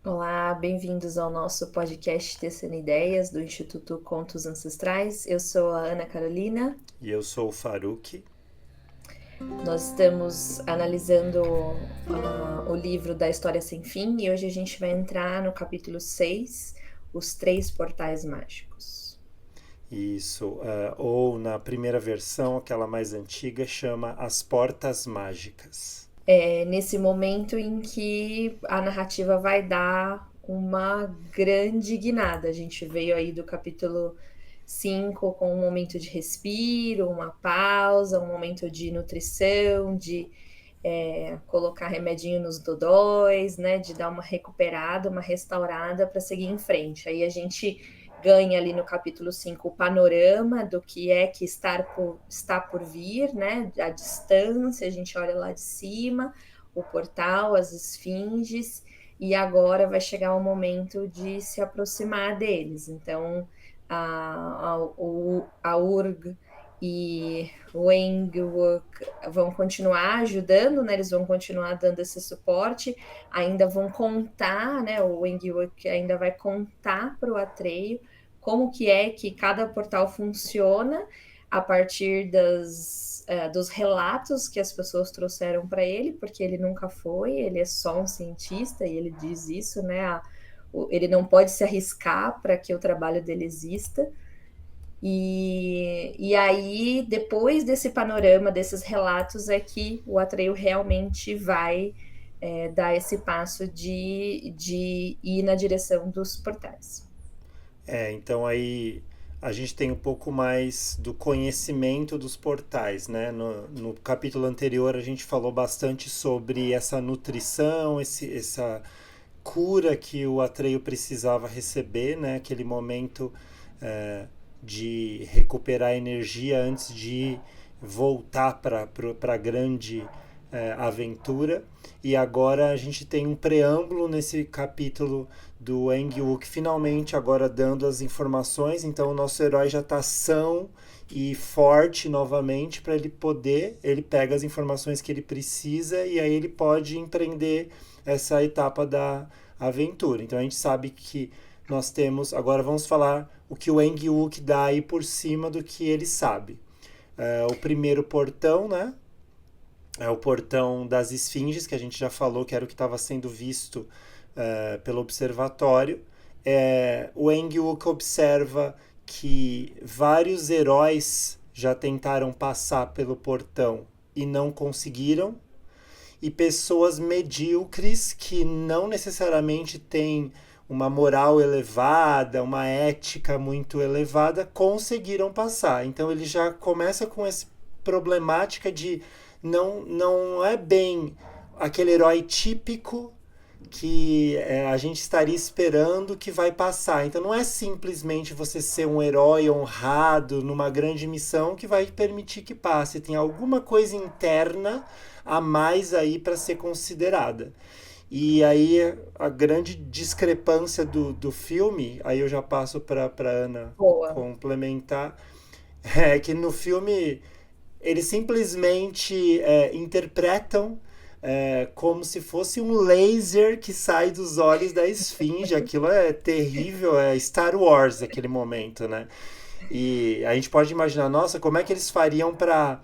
Olá, bem-vindos ao nosso podcast Tecendo Ideias do Instituto Contos Ancestrais. Eu sou a Ana Carolina. E eu sou o Faruque. Nós estamos analisando o livro da História Sem Fim e hoje a gente vai entrar no capítulo 6, Os Três Portais Mágicos. Isso, ou na primeira versão, aquela mais antiga, chama As Portas Mágicas. É nesse momento em que a narrativa vai dar uma grande guinada. A gente veio aí do capítulo 5 com um momento de respiro, uma pausa, um momento de nutrição, de colocar remedinho nos dodóis, né? De dar uma recuperada, uma restaurada para seguir em frente. Aí a gente ganha ali no capítulo 5 o panorama do que é que está por vir, né? A distância, a gente olha lá de cima, o portal, as esfinges, e agora vai chegar o momento de se aproximar deles. Então, a URG e o Engwork vão continuar ajudando, né? Eles vão continuar dando esse suporte, ainda vão contar, né? O Engwork ainda vai contar para o Atreio como que é que cada portal funciona a partir dos relatos que as pessoas trouxeram para ele, porque ele nunca foi, ele é só um cientista e ele diz isso, né? Ele não pode se arriscar para que o trabalho dele exista. E aí, depois desse panorama, desses relatos, é que o Atreio realmente vai dar esse passo de ir na direção dos portais. Então aí a gente tem um pouco mais do conhecimento dos portais, né? No capítulo anterior a gente falou bastante sobre essa nutrição, essa cura que o Atreio precisava receber, né? Aquele momento é, de recuperar energia antes de voltar para a grande aventura. E agora a gente tem um preâmbulo nesse capítulo do Engyuk, finalmente agora dando as informações. Então o nosso herói já está são e forte novamente para ele poder, ele pega as informações que ele precisa e aí ele pode empreender essa etapa da aventura. Então a gente sabe que nós temos, agora vamos falar o que o Engyuk dá aí por cima do que ele sabe. O primeiro portão, né? É o portão das esfinges, que a gente já falou que era o que estava sendo visto pelo observatório. O Engyuk observa que vários heróis já tentaram passar pelo portão e não conseguiram, e pessoas medíocres que não necessariamente têm uma moral elevada, uma ética muito elevada, conseguiram passar. Então ele já começa com essa problemática de não é bem aquele herói típico que a gente estaria esperando que vai passar. Então não é simplesmente você ser um herói honrado numa grande missão que vai permitir que passe. Tem alguma coisa interna a mais aí para ser considerada. E aí a grande discrepância do filme, aí eu já passo para Ana Boa. complementar, é que no filme eles simplesmente interpretam como se fosse um laser que sai dos olhos da esfinge. Aquilo é terrível, é Star Wars aquele momento, né? E a gente pode imaginar, nossa, como é que eles fariam para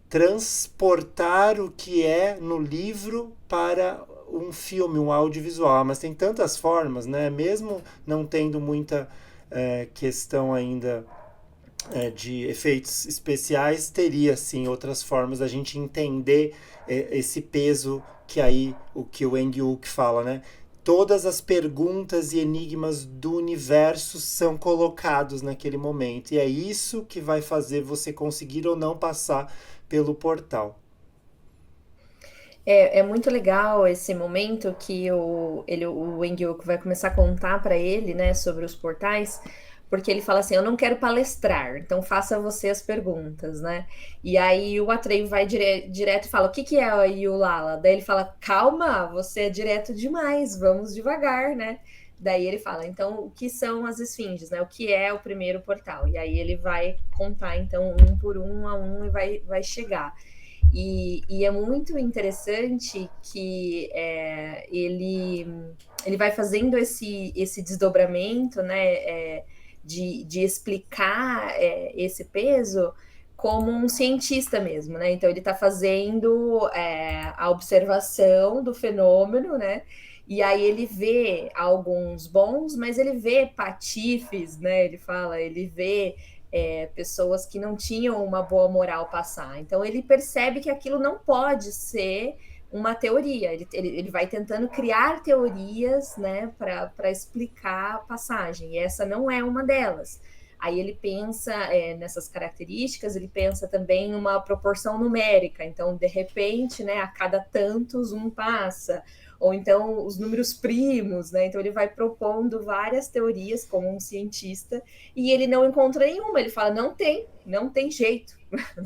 transportar o que é no livro para um filme, um audiovisual? Mas tem tantas formas, né? Mesmo não tendo muita questão ainda de efeitos especiais, teria sim outras formas da gente entender esse peso que aí o que o Engyuk fala, né? Todas as perguntas e enigmas do universo são colocados naquele momento, e é isso que vai fazer você conseguir ou não passar pelo portal. É muito legal esse momento que o Engyuk vai começar a contar para ele, né, sobre os portais, porque ele fala assim: Eu não quero palestrar, então faça você as perguntas, né? E aí o Atreio vai direto e fala: O que que é a Yulala? Daí ele fala: Calma, você é direto demais, vamos devagar, né? Daí ele fala: Então, o que são as esfinges, né? O que é o primeiro portal? E aí ele vai contar, então, um por um a um e vai chegar. E é muito interessante que ele vai fazendo esse desdobramento, né, de explicar esse peso como um cientista mesmo, né? Então ele está fazendo a observação do fenômeno, né? E aí ele vê alguns bons, mas ele vê patifes, né? Ele fala, ele vê pessoas que não tinham uma boa moral passar. Então ele percebe que aquilo não pode ser uma teoria. Ele vai tentando criar teorias, né, para explicar a passagem. E essa não é uma delas. Aí ele pensa nessas características, ele pensa também numa proporção numérica. Então, de repente, né, a cada tantos um passa. Ou então os números primos, né? Então ele vai propondo várias teorias como um cientista e ele não encontra nenhuma. Ele fala, não tem jeito,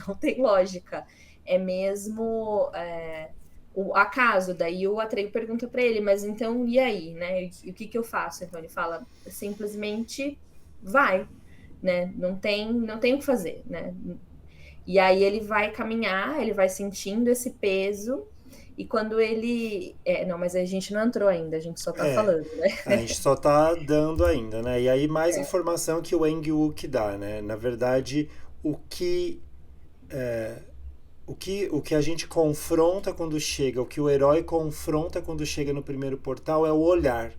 não tem lógica. É mesmo o acaso. Daí o Atreio pergunta para ele, mas então e aí, né? E o que eu faço? Então ele fala, simplesmente vai, né? Não tem o que fazer, né? E aí ele vai caminhar, ele vai sentindo esse peso. E quando ele. Não, mas a gente não entrou ainda, a gente só tá É, falando, né? a gente só tá dando ainda, né? E aí mais informação que o Eng-Wook dá, né? Na verdade, o que o que a gente confronta quando chega, o que o herói confronta quando chega no primeiro portal é o olhar.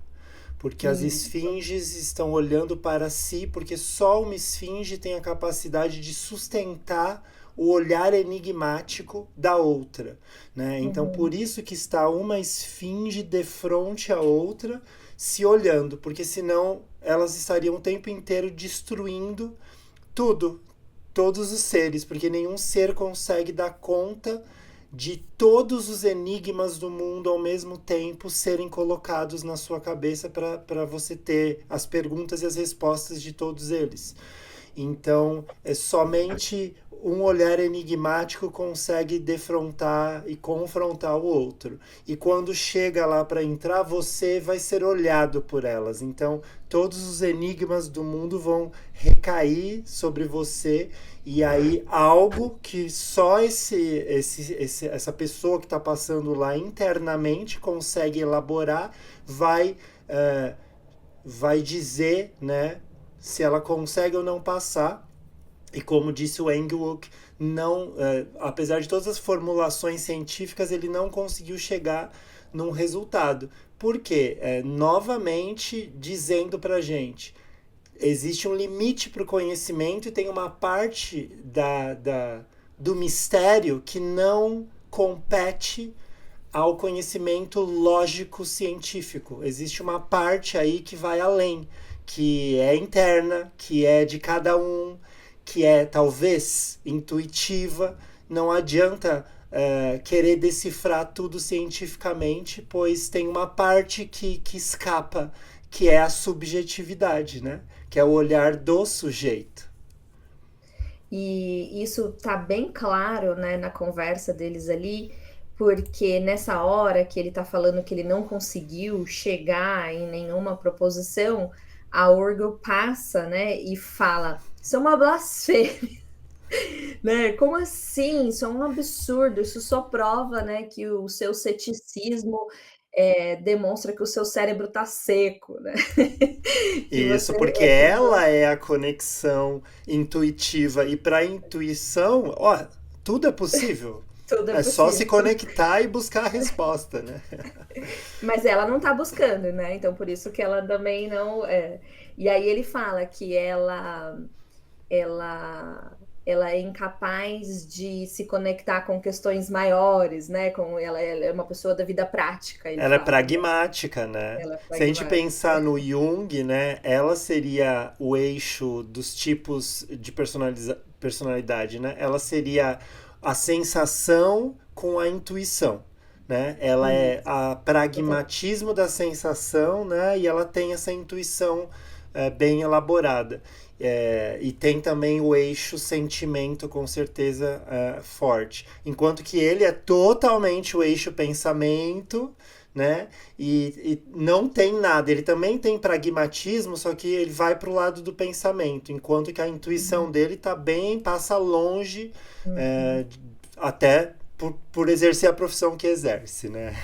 Porque as Isso. esfinges estão olhando para si, porque só uma esfinge tem a capacidade de sustentar o olhar enigmático da outra, né? Então por Uhum. isso que está uma esfinge de frente à outra se olhando, porque senão elas estariam o tempo inteiro destruindo tudo, todos os seres, porque nenhum ser consegue dar conta de todos os enigmas do mundo ao mesmo tempo serem colocados na sua cabeça para você ter as perguntas e as respostas de todos eles. Então, é somente um olhar enigmático consegue defrontar e confrontar o outro. E quando chega lá para entrar, você vai ser olhado por elas. Então, todos os enigmas do mundo vão recair sobre você. E aí, algo que só essa pessoa que está passando lá internamente consegue elaborar vai. Vai dizer, né, se ela consegue ou não passar. E como disse o Engwook, não, apesar de todas as formulações científicas, ele não conseguiu chegar num resultado. Por quê? Novamente dizendo pra gente, existe um limite para o conhecimento e tem uma parte do mistério que não compete ao conhecimento lógico científico. Existe uma parte aí que vai além, que é interna, que é de cada um, que é talvez intuitiva. Não adianta querer decifrar tudo cientificamente, pois tem uma parte que escapa, que é a subjetividade, né? Que é o olhar do sujeito. E isso tá bem claro, né, na conversa deles ali, porque nessa hora que ele tá falando que ele não conseguiu chegar em nenhuma proposição, a Urgo passa, né, e fala: Isso é uma blasfêmia, né? Como assim? Isso é um absurdo. Isso só prova, né, que o seu ceticismo demonstra que o seu cérebro tá seco, né? Que Isso você porque ela é a conexão intuitiva e para a intuição, ó, tudo é possível. tudo é É só se possível. conectar e buscar a resposta, né? Mas ela não tá buscando, né? Então por isso que ela também não. E aí ele fala que ela, ela é incapaz de se conectar com questões maiores, né? Ela é uma pessoa da vida prática, ele Ela é fala. pragmática, né? Ela é Se a gente pragmática. pensar no Jung, né, ela seria o eixo dos tipos de personalidade, né? Ela seria a sensação com a intuição, né? Ela é Isso, a exatamente. pragmatismo da sensação, né? E ela tem essa intuição bem elaborada. E tem também o eixo sentimento, com certeza, forte. Enquanto que ele é totalmente o eixo pensamento, né? E não tem nada. Ele também tem pragmatismo, só que ele vai para o lado do pensamento, enquanto que a intuição Uhum, dele tá bem, passa longe, uhum. é, até. por exercer a profissão que exerce, né?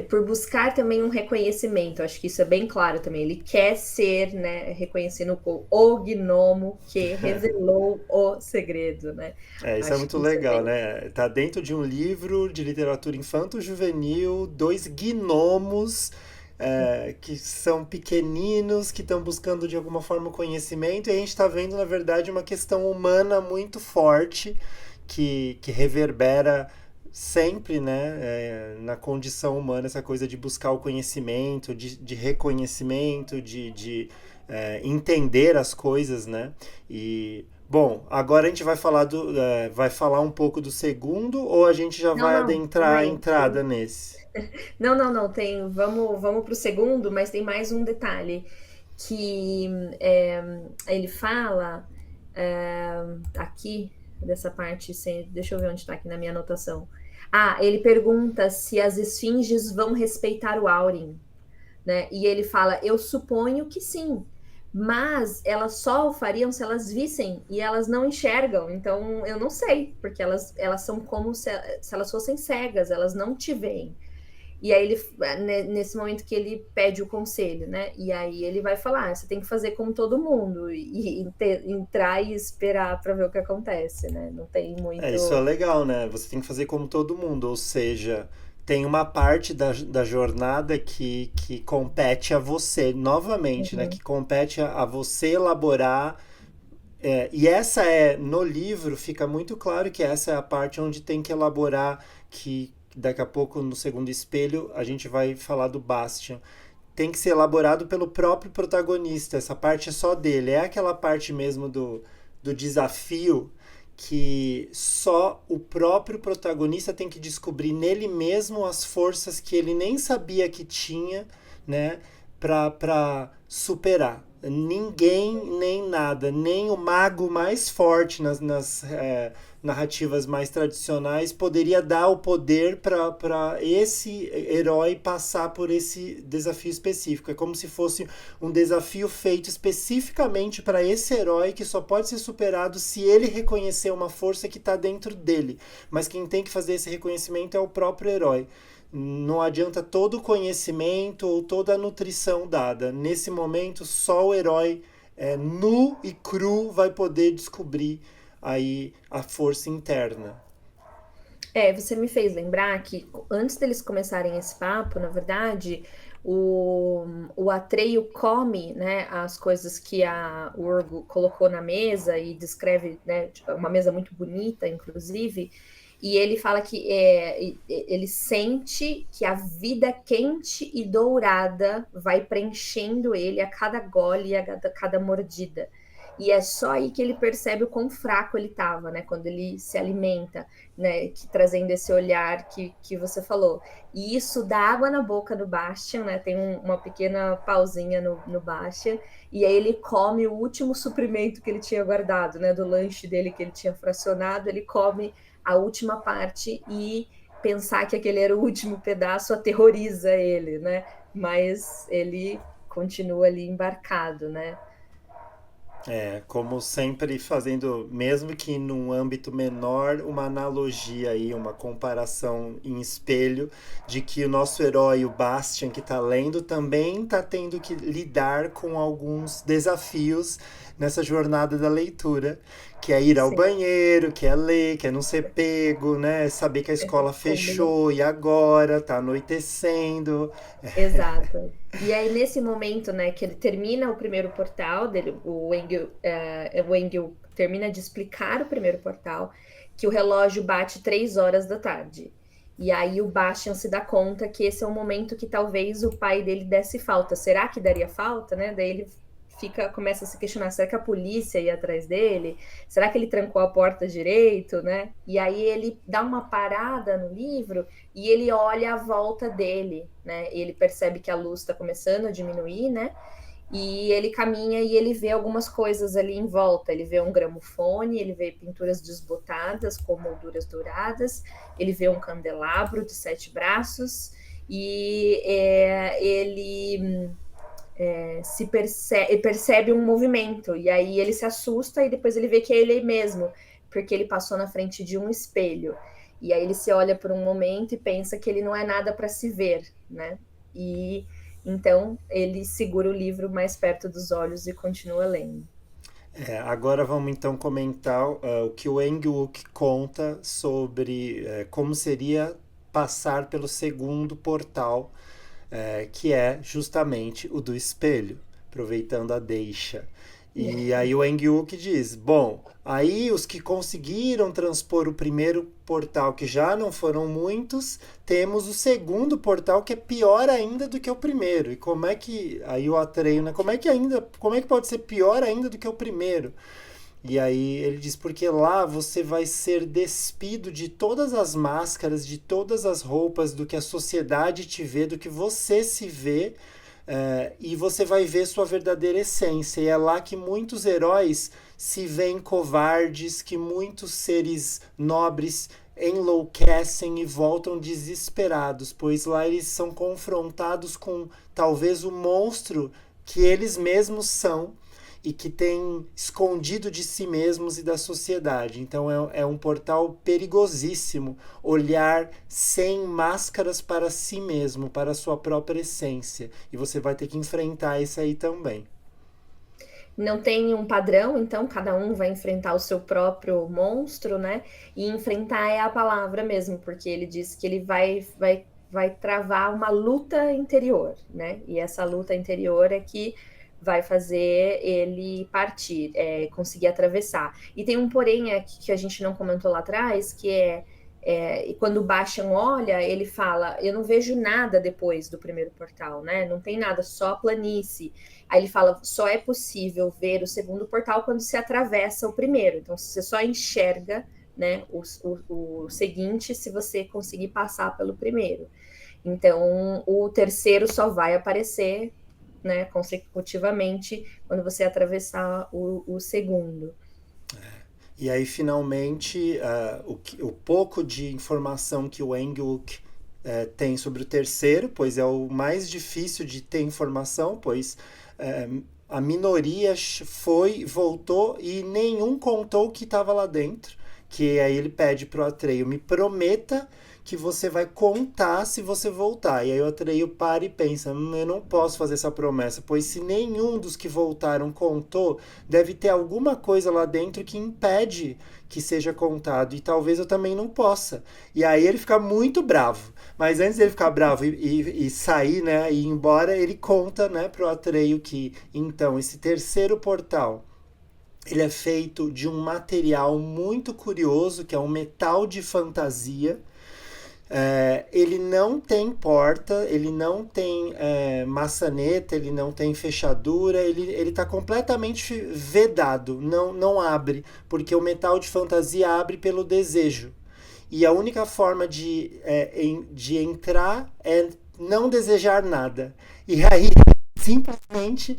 Por buscar também um reconhecimento, acho que isso é bem claro também. Ele quer ser, né, reconhecido como o gnomo que revelou o segredo, né? Isso é Acho muito que isso é legal, bem. né? Tá dentro de um livro de literatura infanto-juvenil, dois gnomos que são pequeninos, que estão buscando de alguma forma o conhecimento, e a gente está vendo, na verdade, uma questão humana muito forte que reverbera sempre, né, na condição humana, essa coisa de buscar o conhecimento, de reconhecimento, de entender as coisas, né? E bom, agora a gente vai falar vai falar um pouco do segundo ou a gente já Não, vai não, calma adentrar a aí. entrada nesse? Não, não, não, tem. Vamos para o segundo, mas tem mais um detalhe que é, ele fala é, aqui dessa parte, deixa eu ver onde está aqui na minha anotação. Ah, ele pergunta se as esfinges vão respeitar o Aurin, né? E ele fala: eu suponho que sim, mas elas só o fariam se elas vissem e elas não enxergam. Então eu não sei, porque elas são como se elas fossem cegas, elas não te veem. E aí nesse momento que ele pede o conselho, né? E aí ele vai falar: você tem que fazer como todo mundo e entrar e esperar para ver o que acontece, né? Não tem Isso é muito. legal, né? Você tem que fazer como todo mundo, ou seja, tem uma parte da jornada que compete a você, novamente, né? Uhum. Que compete a você elaborar. E essa no livro fica muito claro que essa é a parte onde tem que elaborar, que daqui a pouco no segundo espelho a gente vai falar do Bastian. Tem que ser elaborado pelo próprio protagonista, essa parte é só dele, é aquela parte mesmo do desafio que só o próprio protagonista tem que descobrir nele mesmo as forças que ele nem sabia que tinha, né, para superar. Ninguém, nem nada, nem o mago mais forte nas narrativas mais tradicionais poderia dar o poder para esse herói passar por esse desafio específico. É como se fosse um desafio feito especificamente para esse herói que só pode ser superado se ele reconhecer uma força que está dentro dele. Mas quem tem que fazer esse reconhecimento é o próprio herói. Não adianta todo o conhecimento ou toda a nutrição dada. Nesse momento, só o herói nu e cru vai poder descobrir aí a força interna. Você me fez lembrar que antes deles começarem esse papo, na verdade, o Atreio come, né, as coisas que a Urgo colocou na mesa e descreve, né, tipo, uma mesa muito bonita, inclusive, e ele fala que ele sente que a vida quente e dourada vai preenchendo ele a cada gole e a cada mordida. E é só aí que ele percebe o quão fraco ele estava, né? Quando ele se alimenta, né, trazendo esse olhar que você falou. E isso dá água na boca do Bastian, né? Tem uma pequena pausinha no Bastian, e aí ele come o último suprimento que ele tinha guardado, né? Do lanche dele que ele tinha fracionado, ele come a última parte e pensar que aquele era o último pedaço aterroriza ele, né? Mas ele continua ali embarcado, né? Como sempre fazendo, mesmo que num âmbito menor, uma analogia aí, uma comparação em espelho de que o nosso herói, o Bastian, que está lendo, também está tendo que lidar com alguns desafios nessa jornada da leitura, que é ir ao Sim, banheiro, que é ler, que é não ser pego, né? Saber que a escola como fechou e agora tá anoitecendo. exato. E aí, nesse momento, né, que ele termina o primeiro portal, dele, o Engel termina de explicar o primeiro portal, que o relógio bate 3 horas da tarde. E aí o Bastian se dá conta que esse é o momento que talvez o pai dele desse falta. Será que daria falta, né? Daí ele começa a se questionar, será que a polícia ia atrás dele? Será que ele trancou a porta direito, né? E aí ele dá uma parada no livro e ele olha à volta dele, né? Ele percebe que a luz está começando a diminuir, né? E ele caminha e ele vê algumas coisas ali em volta. Ele vê um gramofone, ele vê pinturas desbotadas com molduras douradas, ele vê um candelabro de 7 braços e ele percebe um movimento, e aí ele se assusta e depois ele vê que é ele mesmo, porque ele passou na frente de um espelho. E aí ele se olha por um momento e pensa que ele não é nada para se ver, né? E então ele segura o livro mais perto dos olhos e continua lendo. Agora vamos então comentar o que o Eng-wook conta sobre como seria passar pelo segundo portal, que é justamente o do espelho, aproveitando a deixa. E aí o Eng-wook diz, bom, aí os que conseguiram transpor o primeiro portal, que já não foram muitos, temos o segundo portal que é pior ainda do que o primeiro. E como é que, aí o Atreio, né, como é que pode ser pior ainda do que o primeiro? E aí ele diz, porque lá você vai ser despido de todas as máscaras, de todas as roupas, do que a sociedade te vê, do que você se vê, e você vai ver sua verdadeira essência. E é lá que muitos heróis se veem covardes, que muitos seres nobres enlouquecem e voltam desesperados, pois lá eles são confrontados com talvez o monstro que eles mesmos são e que tem escondido de si mesmos e da sociedade. Então é um portal perigosíssimo, olhar sem máscaras para si mesmo, para a sua própria essência. E você vai ter que enfrentar isso aí também. Não tem um padrão, então cada um vai enfrentar o seu próprio monstro, né? E enfrentar é a palavra mesmo, porque ele diz que ele vai travar uma luta interior, né? E essa luta interior é que vai fazer ele partir, conseguir atravessar. E tem um porém aqui que a gente não comentou lá atrás, que e quando o Bashan olha, ele fala: eu não vejo nada depois do primeiro portal, né? Não tem nada, só a planície. Aí ele fala: só é possível ver o segundo portal quando se atravessa o primeiro. Então você só enxerga, né, o seguinte se você conseguir passar pelo primeiro. Então o terceiro só vai aparecer, né, consecutivamente quando você atravessar o segundo. E aí, finalmente, o pouco de informação que o Eng-wook tem sobre o terceiro, pois é o mais difícil de ter informação, pois a minoria foi, voltou e nenhum contou o que estava lá dentro. Que aí ele pede pro Atreio, me prometa que você vai contar se você voltar. E aí o Atreio para e pensa, eu não posso fazer essa promessa, pois se nenhum dos que voltaram contou, deve ter alguma coisa lá dentro que impede que seja contado, e talvez eu também não possa. E aí ele fica muito bravo. Mas antes dele ficar bravo e sair, né, e ir embora, ele conta, né, pro Atreio que, então, esse terceiro portal, ele é feito de um material muito curioso, que é um metal de fantasia. Ele não tem porta, ele não tem maçaneta, ele não tem fechadura, ele está completamente vedado, não abre, porque o metal de fantasia abre pelo desejo. E a única forma de entrar é não desejar nada. E aí, simplesmente,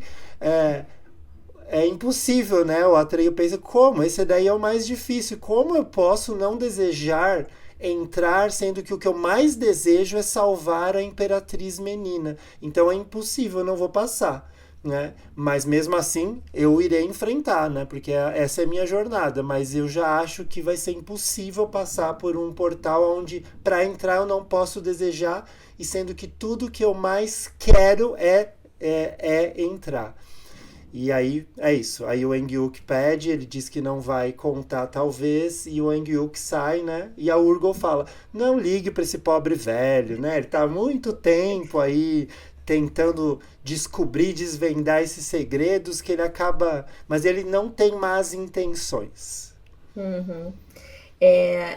é impossível, né? O Atreio pensa, como? Esse daí é o mais difícil. Como eu posso não desejar entrar, sendo que o que eu mais desejo é salvar a Imperatriz Menina? Então é impossível, eu não vou passar. Né? Mas mesmo assim eu irei enfrentar, né? Porque essa é a minha jornada, mas eu já acho que vai ser impossível passar por um portal onde para entrar eu não posso desejar, e sendo que tudo que eu mais quero é entrar. E aí é isso. Aí o Eng-wook pede, ele diz que não vai contar talvez, e o Eng-wook sai, né? E a Urgol fala: "Não ligue para esse pobre velho, né? Ele tá há muito tempo aí tentando descobrir, desvendar esses segredos que ele acaba, mas ele não tem más intenções." Uhum.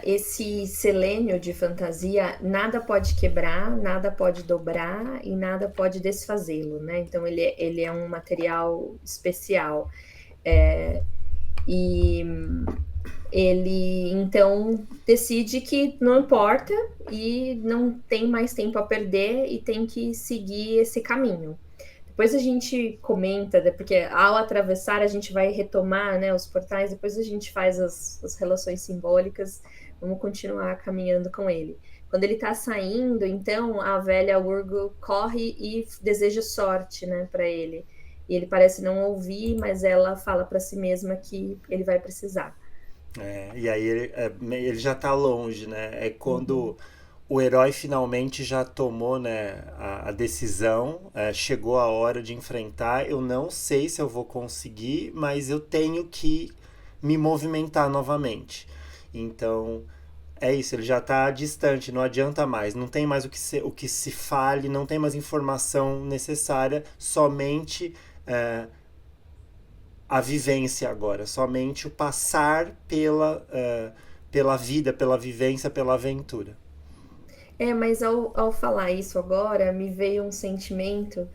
Esse selênio de fantasia, nada pode quebrar, nada pode dobrar e nada pode desfazê-lo, né? Então ele é um material especial. E ele então decide que não importa e não tem mais tempo a perder e tem que seguir esse caminho. Depois a gente comenta, porque ao atravessar a gente vai retomar, né, os portais, depois a gente faz as relações simbólicas, vamos continuar caminhando com ele. Quando ele está saindo, então a velha Urgo corre e deseja sorte, né, para ele. E ele parece não ouvir, mas ela fala para si mesma que ele vai precisar. E aí ele já tá longe, né? É Uhum. quando o herói finalmente já tomou, né, a decisão, chegou a hora de enfrentar. Eu não sei se eu vou conseguir, mas eu tenho que me movimentar novamente. Então, é isso, ele já está distante, não adianta mais, não tem mais o que se fale, não tem mais informação necessária, somente é, a vivência agora, somente o passar pela vida, pela vivência, pela aventura. Mas ao falar isso agora, me veio um sentimento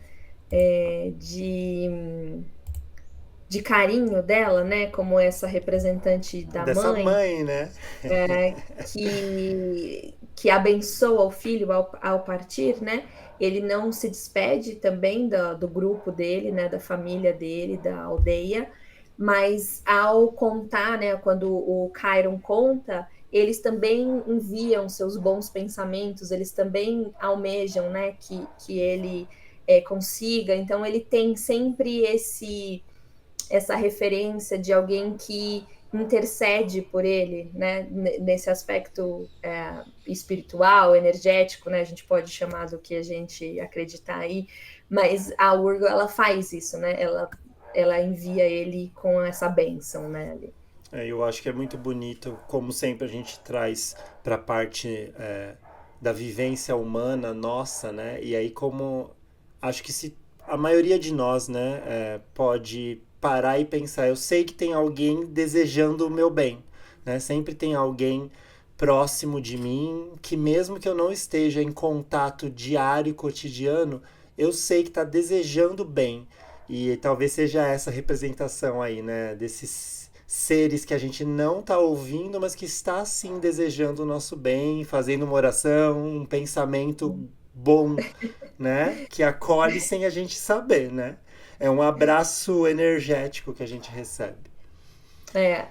de carinho dela, né? Como essa representante da Dessa mãe, mãe, né? que abençoa o filho ao partir, né? Ele não se despede também do grupo dele, né? Da família dele, da aldeia, mas ao contar, né? Quando o Chiron conta, eles também enviam seus bons pensamentos, eles também almejam, né? Que ele consiga. Então ele tem sempre essa referência de alguém que intercede por ele, né, nesse aspecto espiritual, energético, né, a gente pode chamar do que a gente acreditar aí, mas a Urgo, ela faz isso, né, ela envia ele com essa bênção, né, ali. Eu acho que é muito bonito, como sempre a gente traz para a parte da vivência humana nossa, né? E aí como acho que se a maioria de nós, né, pode parar e pensar, eu sei que tem alguém desejando o meu bem, né? Sempre tem alguém próximo de mim que mesmo que eu não esteja em contato diário e cotidiano, eu sei que está desejando bem. E talvez seja essa representação aí, né, desses seres que a gente não está ouvindo, mas que está sim desejando o nosso bem, fazendo uma oração, um pensamento bom, né? Que acolhe sem a gente saber, né? É um abraço energético que a gente recebe.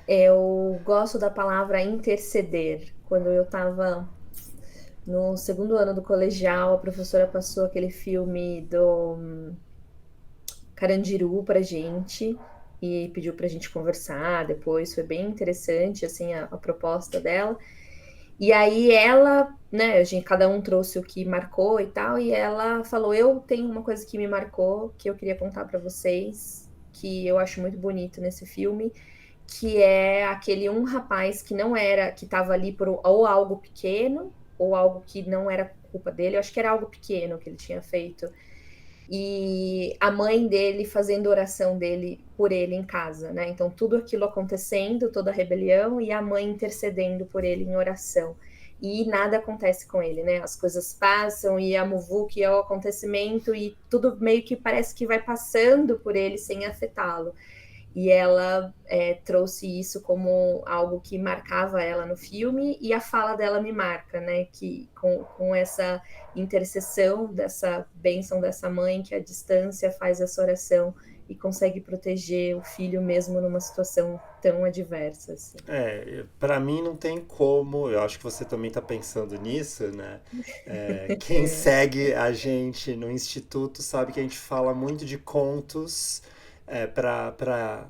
Eu gosto da palavra interceder. Quando eu estava no segundo ano do colegial, a professora passou aquele filme do Carandiru pra gente e pediu pra gente conversar depois. Foi bem interessante, assim, a proposta dela. E aí ela, né, cada um trouxe o que marcou e tal, e ela falou: Eu tenho uma coisa que me marcou, que eu queria contar pra vocês, que eu acho muito bonito nesse filme, que é aquele um rapaz que não era, que estava ali por ou algo pequeno, ou algo que não era culpa dele, eu acho que era algo pequeno que ele tinha feito, e a mãe dele fazendo oração dele por ele em casa, né? Então tudo aquilo acontecendo, toda a rebelião e a mãe intercedendo por ele em oração. E nada acontece com ele, né? As coisas passam e a muvuca é o acontecimento e tudo meio que parece que vai passando por ele sem afetá-lo. E ela trouxe isso como algo que marcava ela no filme, e a fala dela me marca, né? Que com essa intercessão dessa bênção dessa mãe que à distância faz essa oração e consegue proteger o filho mesmo numa situação tão adversa, assim. Para mim não tem como, eu acho que você também está pensando nisso, né? Quem segue a gente no Instituto sabe que a gente fala muito de contos para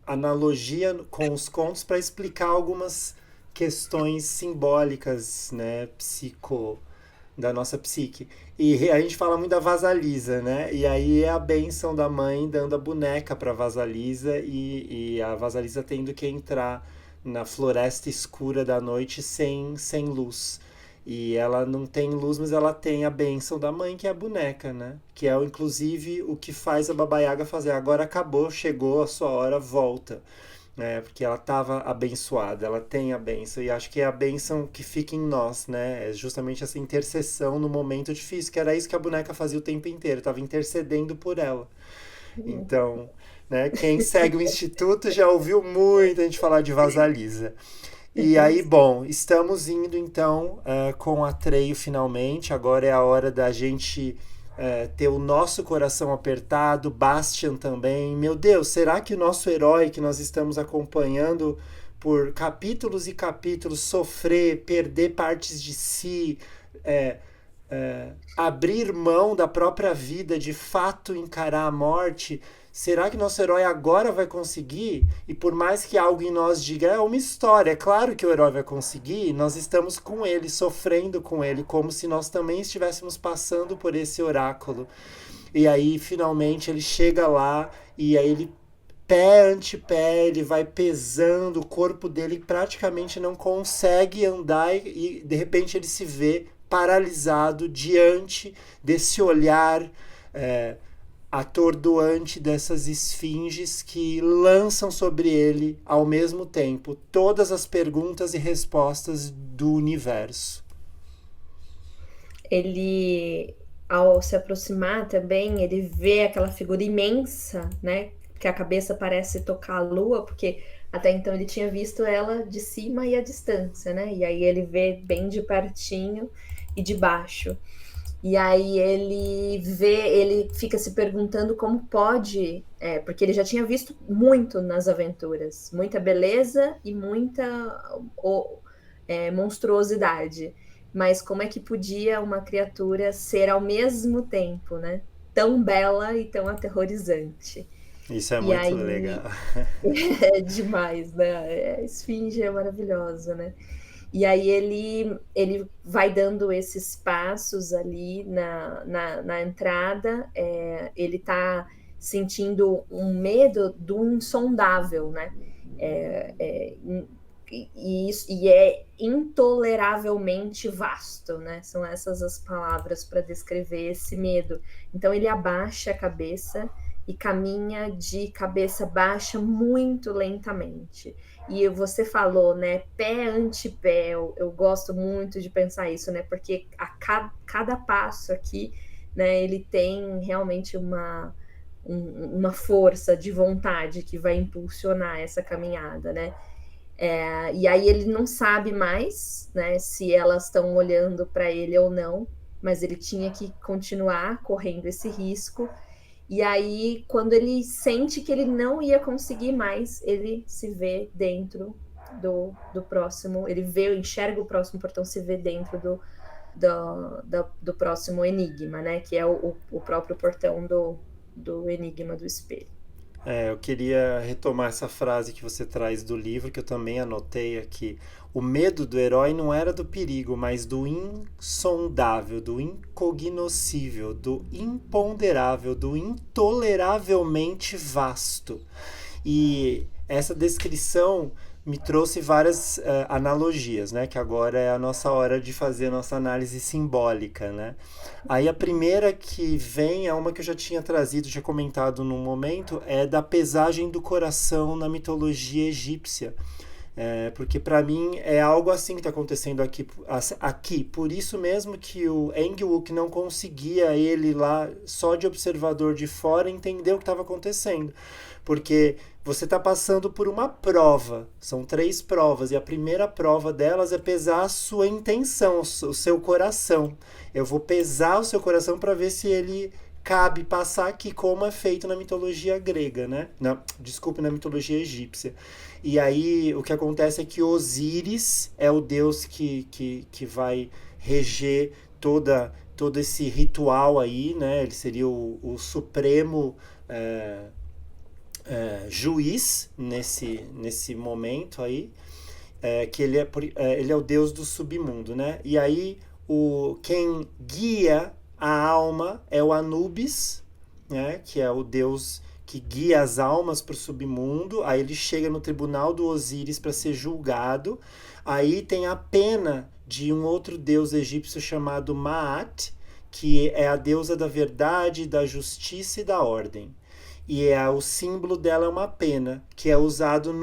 analogia com os contos para explicar algumas questões simbólicas, né, da nossa psique. E a gente fala muito da Vasalisa, né? E aí é a bênção da mãe dando a boneca para Vasalisa e a Vasalisa tendo que entrar na floresta escura da noite sem luz. E ela não tem luz, mas ela tem a bênção da mãe, que é a boneca, né? Que é, inclusive, o que faz a Baba Yaga fazer. Agora acabou, chegou a sua hora, volta. Né? Porque ela estava abençoada, ela tem a bênção. E acho que é a bênção que fica em nós, né? É justamente essa intercessão no momento difícil, que era isso que a boneca fazia o tempo inteiro. Estava intercedendo por ela. Então, né, quem segue o Instituto já ouviu muito a gente falar de Vasalisa. E aí, bom, estamos indo então com a Treio finalmente. Agora é a hora da gente ter o nosso coração apertado, Bastian também. Meu Deus, será que o nosso herói que nós estamos acompanhando por capítulos e capítulos sofrer, perder partes de si, abrir mão da própria vida, de fato encarar a morte. Será que nosso herói agora vai conseguir? E por mais que algo em nós diga, é uma história, é claro que o herói vai conseguir, nós estamos com ele, sofrendo com ele, como se nós também estivéssemos passando por esse oráculo. E aí, finalmente, ele chega lá e aí ele, pé ante pé, ele vai pesando, o corpo dele praticamente não consegue andar e de repente ele se vê paralisado diante desse olhar é, atordoante dessas esfinges que lançam sobre ele, ao mesmo tempo, todas as perguntas e respostas do universo. Ele, ao se aproximar também, ele vê aquela figura imensa, né? Que a cabeça parece tocar a lua, porque até então ele tinha visto ela de cima e à distância, né? E aí ele vê bem de pertinho e de baixo. E aí ele fica se perguntando como pode, porque ele já tinha visto muito nas aventuras, muita beleza e muita monstruosidade. Mas como é que podia uma criatura ser ao mesmo tempo, né? Tão bela e tão aterrorizante. Isso é E muito legal. aí é demais, né? A esfinge é maravilhosa, né? E aí ele vai dando esses passos ali na entrada, ele está sentindo um medo do insondável, né? É, é, e é intoleravelmente vasto, né? São essas as palavras para descrever esse medo. Então ele abaixa a cabeça e caminha de cabeça baixa muito lentamente. E você falou, né, pé ante pé, eu gosto muito de pensar isso, né, porque a cada passo aqui, né, ele tem realmente uma força de vontade que vai impulsionar essa caminhada, né. E aí ele não sabe mais, né, se elas estão olhando para ele ou não, mas ele tinha que continuar correndo esse risco. E aí, quando ele sente que ele não ia conseguir mais, ele se vê dentro do próximo, ele enxerga o próximo portão, se vê dentro do próximo enigma, né? Que é o próprio portão do enigma do espelho. Eu queria retomar essa frase que você traz do livro, que eu também anotei aqui. O medo do herói não era do perigo, mas do insondável, do incognoscível, do imponderável, do intoleravelmente vasto. E essa descrição me trouxe várias analogias, né? Que agora é a nossa hora de fazer a nossa análise simbólica, né? Aí a primeira que vem é uma que eu já tinha trazido, já comentado num momento, é da pesagem do coração na mitologia egípcia. Porque para mim é algo assim que está acontecendo aqui. Por isso mesmo que o Enkiwook não conseguia, ele lá, só de observador de fora, entender o que estava acontecendo. Porque você está passando por uma prova, são 3 provas, e a primeira prova delas é pesar a sua intenção, o seu coração. Eu vou pesar o seu coração para ver se ele cabe passar aqui, como é feito na mitologia grega, né? Desculpe, na mitologia egípcia. E aí o que acontece é que Osíris é o deus que vai reger todo esse ritual aí, né? Ele seria o supremo juiz nesse momento aí, que ele é o deus do submundo, né? E aí quem guia a alma é o Anubis, né? Que é o deus que guia as almas para o submundo. Aí ele chega no tribunal do Osíris para ser julgado. Aí tem a pena de um outro deus egípcio chamado Maat, que é a deusa da verdade, da justiça e da ordem. E o símbolo dela é uma pena, que é usado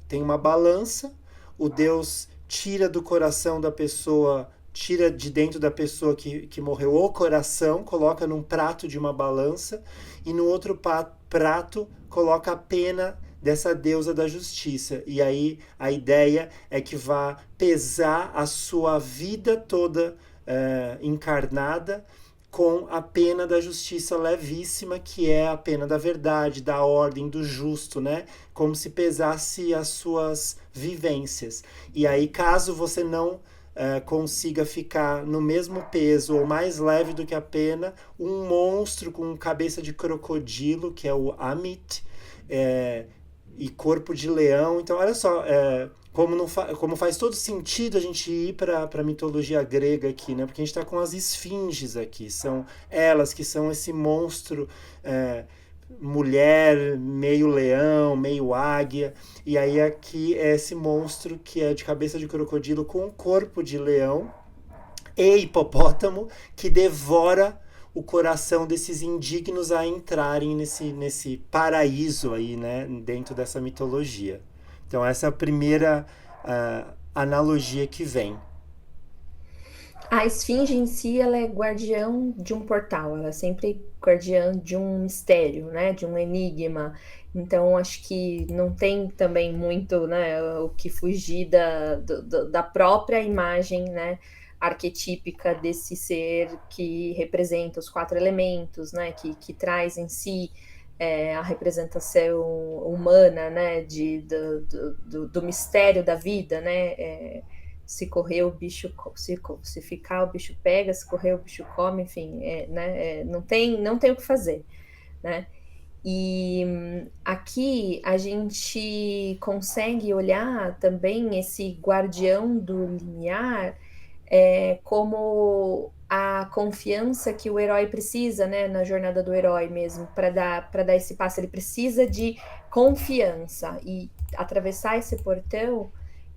tem uma balança, o Deus tira do coração da pessoa, tira de dentro da pessoa que morreu o coração, coloca num prato de uma balança, e no outro prato coloca a pena dessa deusa da justiça. E aí a ideia é que vá pesar a sua vida toda encarnada com a pena da justiça levíssima, que é a pena da verdade, da ordem, do justo, né? Como se pesasse as suas vivências. E aí, caso você não consiga ficar no mesmo peso ou mais leve do que a pena um monstro com cabeça de crocodilo, que é o Amit, é, e corpo de leão. Então, olha só, como faz todo sentido a gente ir para a mitologia grega aqui, né? Porque a gente está com as esfinges aqui, são elas que são esse monstro, mulher, meio leão, meio águia, e aí aqui é esse monstro que é de cabeça de crocodilo com corpo de leão e hipopótamo, que devora o coração desses indignos a entrarem nesse paraíso aí, né, dentro dessa mitologia. Então essa é a primeira analogia que vem. A esfinge em si, ela é guardião de um portal, ela é sempre guardiã de um mistério, né, de um enigma. Então, acho que não tem também muito, né, o que fugir da própria imagem, né, arquetípica desse ser que representa os quatro elementos, né, que traz em si a representação humana, né, do mistério da vida, né, se correr o bicho, se ficar o bicho pega, se correr o bicho come, enfim, né, não tem o que fazer, né? E aqui a gente consegue olhar também esse guardião do limiar como a confiança que o herói precisa, né, na jornada do herói mesmo, para dar esse passo. Ele precisa de confiança e atravessar esse portão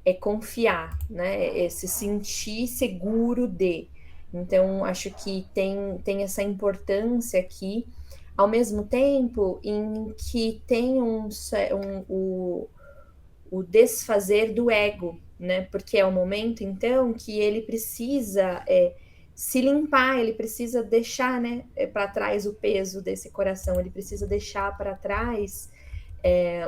é confiar, né, é se sentir seguro de. Então, acho que tem essa importância aqui, ao mesmo tempo em que tem o desfazer do ego, né? Porque é o momento, então, que ele precisa se limpar, ele precisa deixar, né, para trás o peso desse coração, ele precisa deixar para trás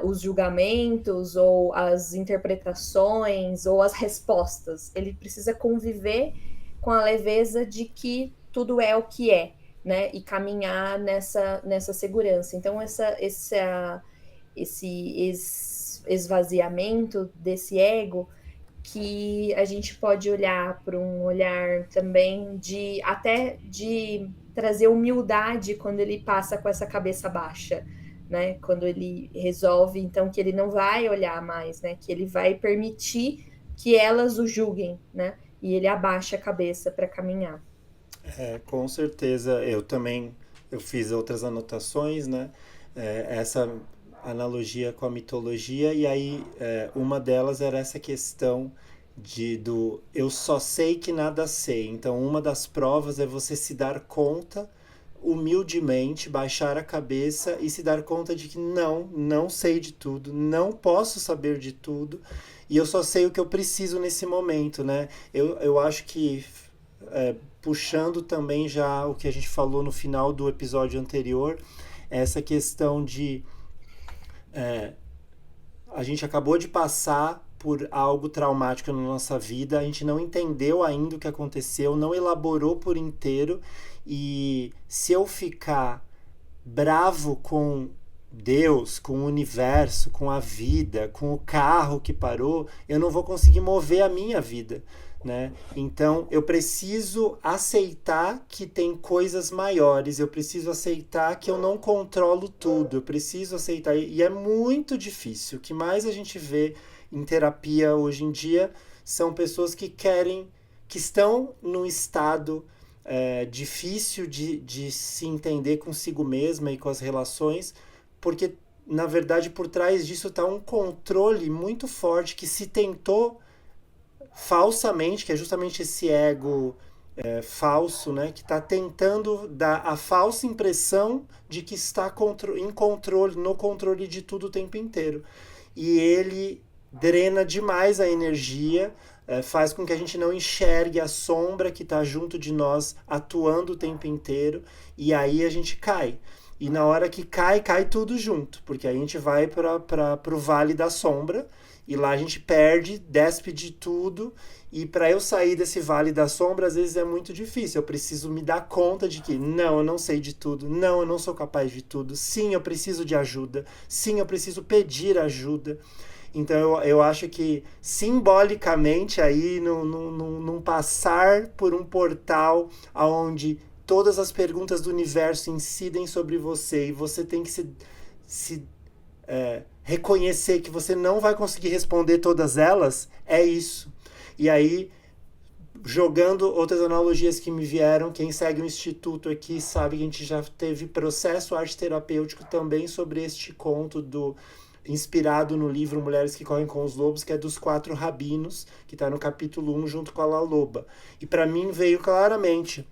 os julgamentos ou as interpretações ou as respostas. Ele precisa conviver com a leveza de que tudo é o que é, né? E caminhar nessa segurança. Então, esse esvaziamento desse ego que a gente pode olhar para um olhar também até de trazer humildade quando ele passa com essa cabeça baixa, né? Quando ele resolve, então, que ele não vai olhar mais, né? Que ele vai permitir que elas o julguem, né? E ele abaixa a cabeça para caminhar. Com certeza, eu fiz outras anotações, né? Essa analogia com a mitologia, e aí uma delas era essa questão do eu só sei que nada sei. Então, uma das provas é você se dar conta humildemente, baixar a cabeça e se dar conta de que não sei de tudo, não posso saber de tudo, e eu só sei o que eu preciso nesse momento, né? Eu acho que puxando também já o que a gente falou no final do episódio anterior, essa questão de a gente acabou de passar por algo traumático na nossa vida, a gente não entendeu ainda o que aconteceu, não elaborou por inteiro, e se eu ficar bravo com Deus, com o universo, com a vida, com o carro que parou, eu não vou conseguir mover a minha vida, né? Então eu preciso aceitar que tem coisas maiores, eu preciso aceitar que eu não controlo tudo, eu preciso aceitar, e é muito difícil. O que mais a gente vê em terapia hoje em dia são pessoas que estão num estado difícil de se entender consigo mesma e com as relações, porque na verdade por trás disso está um controle muito forte que se tentou falsamente, que é justamente esse ego falso, né, que está tentando dar a falsa impressão de que está em controle, no controle de tudo o tempo inteiro. E ele drena demais a energia, faz com que a gente não enxergue a sombra que está junto de nós atuando o tempo inteiro, e aí a gente cai. E na hora que cai tudo junto, porque aí a gente vai para o vale da sombra, e lá a gente perde, despe de tudo, e para eu sair desse vale da sombra, às vezes é muito difícil. Eu preciso me dar conta de que não, eu não sei de tudo, não, eu não sou capaz de tudo, sim, eu preciso de ajuda, sim, eu preciso pedir ajuda. Então eu acho que simbolicamente aí num passar por um portal onde todas as perguntas do universo incidem sobre você e você tem que se reconhecer que você não vai conseguir responder todas elas, é isso. E aí, jogando outras analogias que me vieram, quem segue o Instituto aqui sabe que a gente já teve processo arte terapêutico também sobre este conto inspirado no livro Mulheres que Correm com os Lobos, que é dos 4 rabinos, que está no capítulo 1 junto com a La Loba. E para mim veio claramente,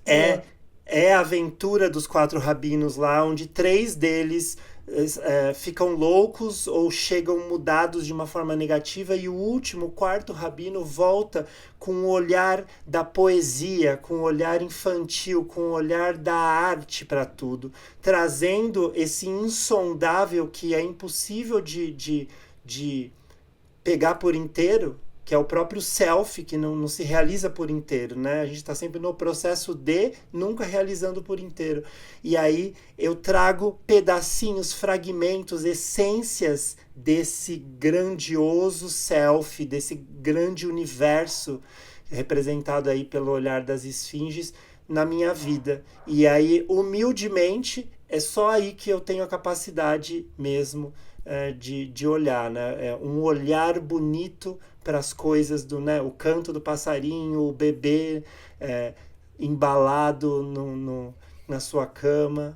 é, Boa. é a aventura dos 4 rabinos lá, onde 3 deles ficam loucos ou chegam mudados de uma forma negativa, e o último, o 4º rabino, volta com o olhar da poesia, com o olhar infantil, com o olhar da arte para tudo, trazendo esse insondável que é impossível de pegar por inteiro, que é o próprio self, que não se realiza por inteiro, né? A gente está sempre no processo de, nunca realizando por inteiro. E aí eu trago pedacinhos, fragmentos, essências desse grandioso self, desse grande universo representado aí pelo olhar das esfinges na minha vida. E aí, humildemente, é só aí que eu tenho a capacidade mesmo de olhar, né? É um olhar bonito para as coisas do, né? O canto do passarinho, o bebê é, embalado na sua cama.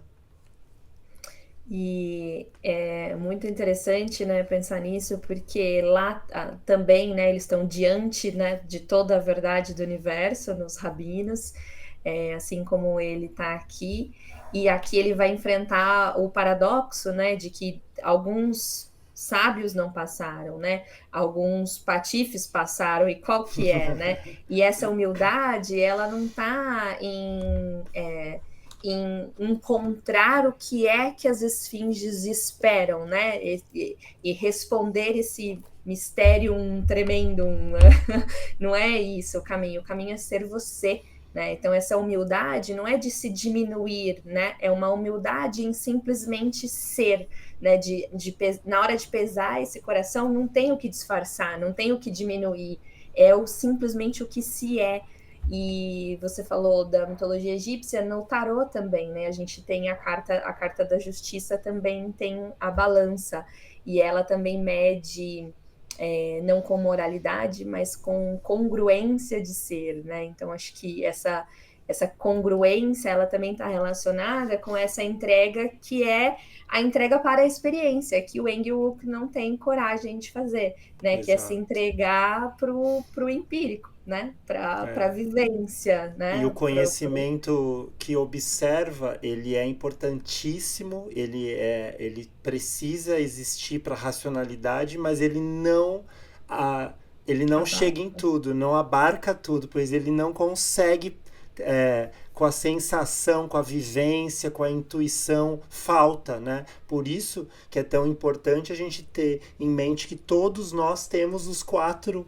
E é muito interessante, né, pensar nisso, porque lá também, né, eles estão diante, né, de toda a verdade do universo, nos rabinos, assim como ele está aqui. E aqui ele vai enfrentar o paradoxo, né, de que alguns sábios não passaram, né, alguns patifes passaram, e qual que é, né? E essa humildade, ela não está em encontrar o que é que as esfinges esperam, né? E responder esse mistério tremendo, não é isso o caminho é ser você, né? Então essa humildade não é de se diminuir, né? É uma humildade em simplesmente ser, né? Na hora de pesar esse coração, não tem o que disfarçar, não tem o que diminuir, simplesmente o que se é. E você falou da mitologia egípcia, no tarô também, né? A gente tem a carta da justiça, também tem a balança, e ela também mede, não com moralidade, mas com congruência de ser, né? Então acho que essa congruência, ela também está relacionada com essa entrega, que é a entrega para a experiência, que o Engelwook não tem coragem de fazer, né? Que é se Exato. entregar para o empírico, né? Para a vivência, E o né? conhecimento que observa, ele é importantíssimo, ele precisa existir para a racionalidade, mas ele não chega em tudo, não abarca tudo, pois ele não consegue, com a sensação, com a vivência, com a intuição, falta, né? Por isso que é tão importante a gente ter em mente que todos nós temos os 4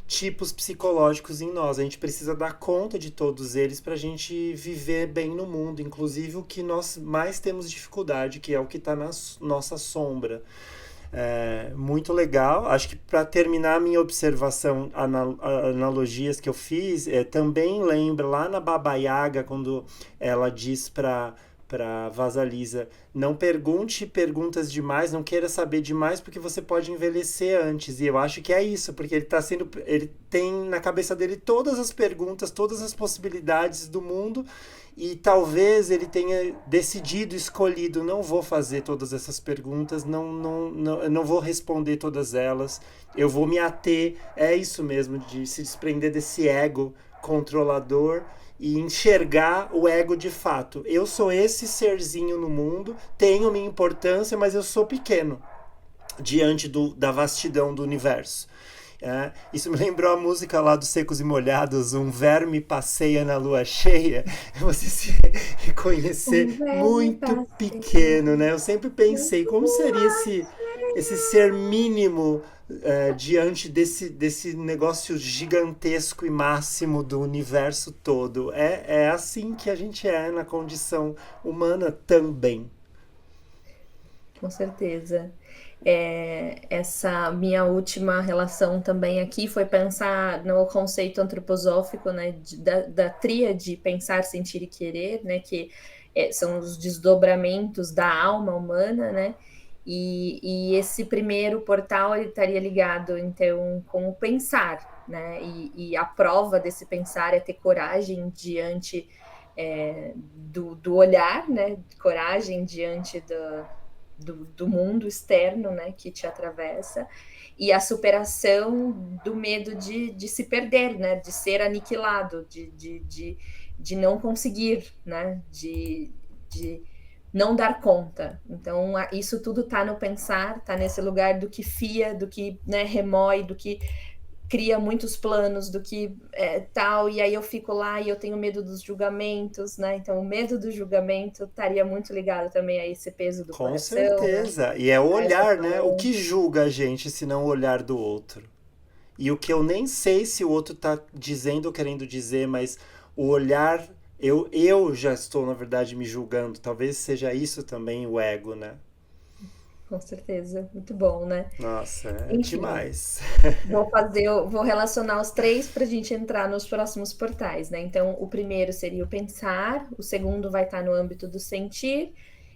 tipos psicológicos em nós. A gente precisa dar conta de todos eles para a gente viver bem no mundo, inclusive o que nós mais temos dificuldade, que é o que está na nossa sombra. Muito legal. Acho que para terminar a minha observação, analogias que eu fiz, também lembra lá na Baba Yaga, quando ela diz para Vasalisa, não pergunte perguntas demais, não queira saber demais, porque você pode envelhecer antes. E eu acho que é isso, porque ele tem na cabeça dele todas as perguntas, todas as possibilidades do mundo, e talvez ele tenha decidido, escolhido, não vou fazer todas essas perguntas, eu não vou responder todas elas, eu vou me ater, é isso mesmo, de se desprender desse ego controlador e enxergar o ego de fato. Eu sou esse serzinho no mundo, tenho minha importância, mas eu sou pequeno diante da vastidão do universo. Isso me lembrou a música lá dos Secos e Molhados, um verme passeia na lua cheia. Você se reconhecer Um velho muito passeio. pequeno, né? Eu sempre pensei como seria esse ser mínimo diante desse negócio gigantesco e máximo do universo todo. É assim que a gente é na condição humana também. com certeza. Essa minha última relação também aqui foi pensar no conceito antroposófico, né, da tríade pensar, sentir e querer, né, que são os desdobramentos da alma humana, né, e esse primeiro portal ele estaria ligado, então, com o pensar, né, e a prova desse pensar é ter coragem diante do olhar, né, coragem diante do mundo externo, né, que te atravessa, e a superação do medo de se perder, né, de ser aniquilado, de não conseguir, né, de não dar conta. Então, isso tudo está no pensar, está nesse lugar do que fia, do que, né, remói, do que cria muitos planos do que tal, e aí eu fico lá e eu tenho medo dos julgamentos, né? Então o medo do julgamento estaria muito ligado também a esse peso do Com coração, né? certeza. E é o A essa olhar, né? O que balança. julga a gente se não o olhar do outro? E o que eu nem sei se o outro tá dizendo ou querendo dizer, mas o olhar, eu já estou, na verdade, me julgando. Talvez seja isso também o ego, né? Com certeza, muito bom, né? Nossa, é Enfim, demais. vou relacionar os três para a gente entrar nos próximos portais, né? Então, o primeiro seria o pensar, o segundo vai estar no âmbito do sentir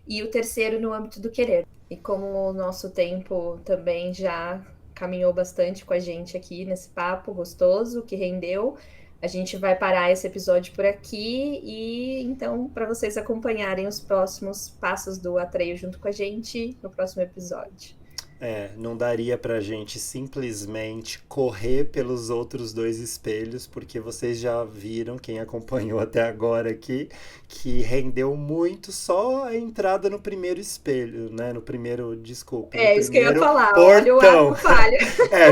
e o terceiro no âmbito do querer. E como o nosso tempo também já caminhou bastante com a gente aqui nesse papo gostoso que rendeu, a gente vai parar esse episódio por aqui e então para vocês acompanharem os próximos passos do Atreio junto com a gente no próximo episódio. Não daria pra gente simplesmente correr pelos outros dois espelhos, porque vocês já viram, quem acompanhou até agora aqui, que rendeu muito só a entrada no primeiro espelho, né? No primeiro, desculpa, no É isso que eu ia primeiro falar, olha o portão. ato falho.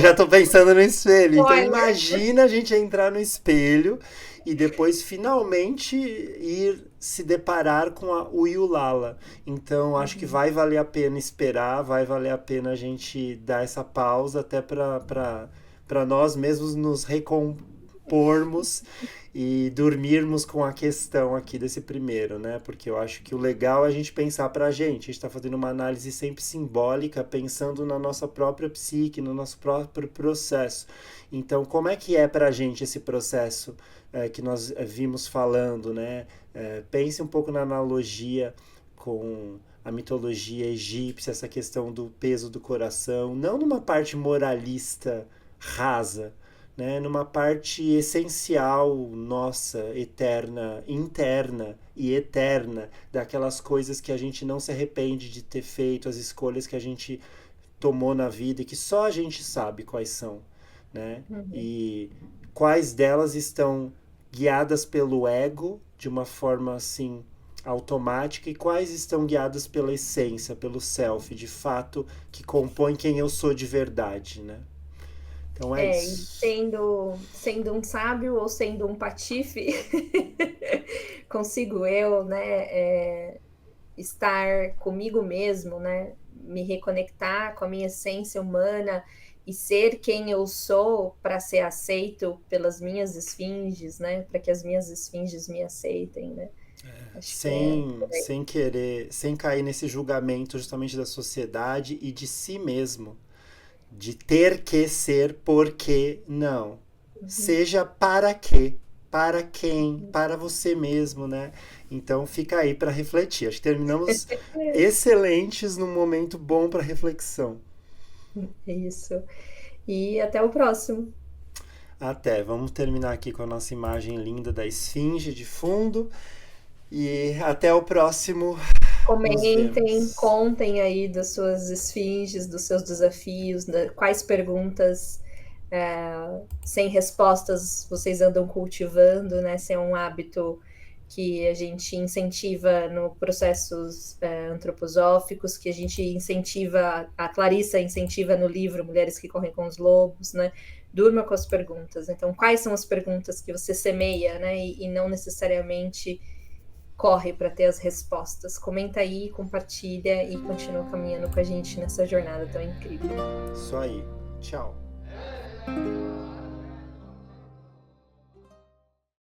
Já tô pensando no espelho. Então Spoiler. imagina a gente entrar no espelho e depois finalmente ir se deparar com a Uyulala. Então acho que vai valer a pena esperar, vai valer a pena a gente dar essa pausa até para nós mesmos nos recompormos e dormirmos com a questão aqui desse primeiro, né? Porque eu acho que o legal é a gente pensar pra gente. A gente está fazendo uma análise sempre simbólica, pensando na nossa própria psique, no nosso próprio processo. Então, como é que é pra gente esse processo que nós vimos falando, né? Pense um pouco na analogia com a mitologia egípcia, essa questão do peso do coração, não numa parte moralista rasa, né, numa parte essencial nossa, eterna, interna e eterna, daquelas coisas que a gente não se arrepende de ter feito, as escolhas que a gente tomou na vida e que só a gente sabe quais são, né? Uhum. E quais delas estão guiadas pelo ego de uma forma assim automática e quais estão guiadas pela essência, pelo self, de fato, que compõe quem eu sou de verdade, né? Então é E isso. sendo um sábio ou sendo um patife, consigo eu, né, estar comigo mesmo, né, me reconectar com a minha essência humana e ser quem eu sou para ser aceito pelas minhas esfinges, né, para que as minhas esfinges me aceitem, né? Acho que é por aí. Sem querer, sem cair nesse julgamento justamente da sociedade e de si mesmo, de ter que ser porque não. Uhum. Seja para quê, para quem, para você mesmo, né? Então fica aí para refletir. Acho que terminamos excelentes num momento bom para reflexão. É isso. E até o próximo. Até, vamos terminar aqui com a nossa imagem linda da esfinge de fundo e até o próximo. Nos Comentem, vemos. contem aí das suas esfinges, dos seus desafios, né? Quais perguntas sem respostas vocês andam cultivando, né? Se é um hábito que a gente incentiva no processos antroposóficos, que a gente incentiva, a Clarissa incentiva no livro Mulheres que Correm com os Lobos, né? Durma com as perguntas. Então, quais são as perguntas que você semeia, né? E não necessariamente corre para ter as respostas. Comenta aí, compartilha e continua caminhando com a gente nessa jornada tão incrível. Isso aí. Tchau.